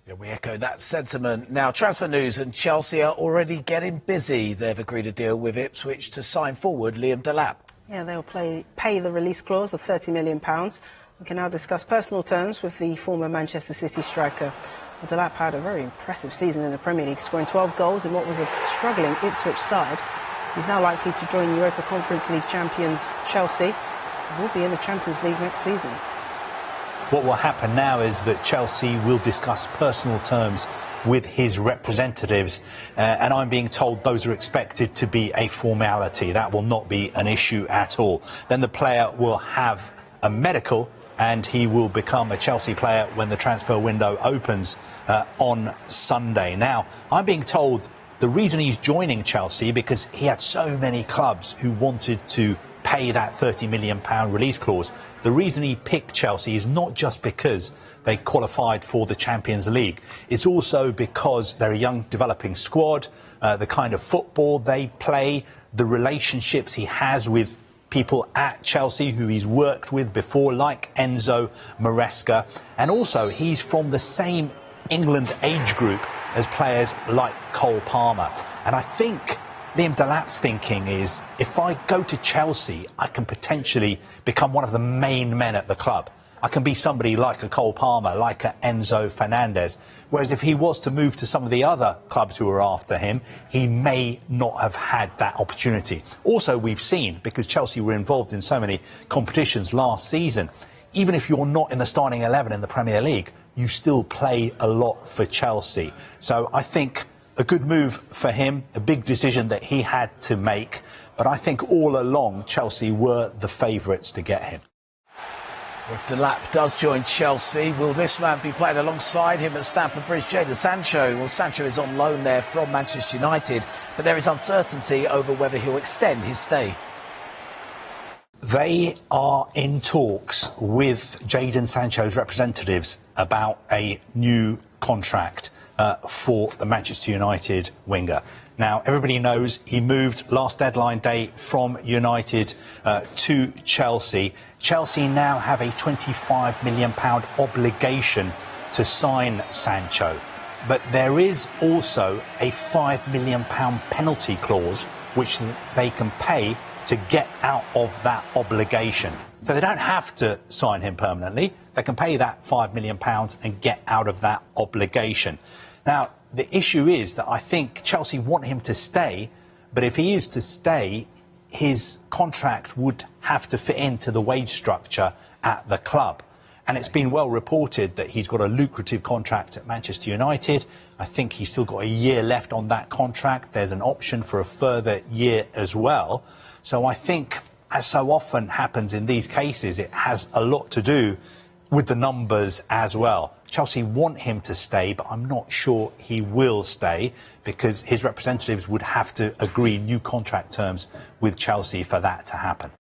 Yeah, we echo that sentiment. Now, transfer news, and Chelsea are already getting busy. They've agreed a deal with Ipswich to sign forward Liam Delap. Yeah, they'll pay the release clause of £30 million. We can now discuss personal terms with the former Manchester City striker. Delap had a very impressive season in the Premier League, scoring 12 goals in what was a struggling Ipswich side. He's now likely to join Europa Conference League champions Chelsea and will be in the Champions League next season. What will happen now is that Chelsea will discuss personal terms with his representatives, and I'm being told those are expected to be a formality. That will not be an issue at all. Then the player will have a medical and he will become a Chelsea player when the transfer window opens on Sunday. Now, I'm being told the reason he's joining Chelsea because he had so many clubs who wanted to pay that £30 million release clause. The reason he picked Chelsea is not just because they qualified for the Champions League. It's also because they're a young developing squad, the kind of football they play, the relationships he has with people at Chelsea who he's worked with before, like Enzo Maresca. And also he's from the same England age group as players like Cole Palmer. And I think Liam Delap's thinking is, if I go to Chelsea, I can potentially become one of the main men at the club. I can be somebody like a Cole Palmer, like a Enzo Fernandez. Whereas if he was to move to some of the other clubs who are after him, he may not have had that opportunity. Also, we've seen, because Chelsea were involved in so many competitions last season, even if you're not in the starting 11 in the Premier League, you still play a lot for Chelsea. So I think a good move for him, a big decision that he had to make. But I think all along, Chelsea were the favourites to get him. If Delap does join Chelsea, will this man be playing alongside him at Stamford Bridge? Jadon Sancho. Well, Sancho is on loan there from Manchester United, but there is uncertainty over whether he'll extend his stay. They are in talks with Jadon Sancho's representatives about a new contract for the Manchester United winger. Now, everybody knows he moved last deadline day from United to Chelsea. Chelsea now have a £25 million obligation to sign Sancho. But there is also a £5 million penalty clause which they can pay to get out of that obligation. So they don't have to sign him permanently. They can pay that £5 million and get out of that obligation. Now, the issue is that I think Chelsea want him to stay, but if he is to stay, his contract would have to fit into the wage structure at the club. And it's been well reported that he's got a lucrative contract at Manchester United. I think he's still got a year left on that contract. There's an option for a further year as well. So I think, as so often happens in these cases, it has a lot to do with the numbers as well. Chelsea want him to stay, but I'm not sure he will stay because his representatives would have to agree new contract terms with Chelsea for that to happen.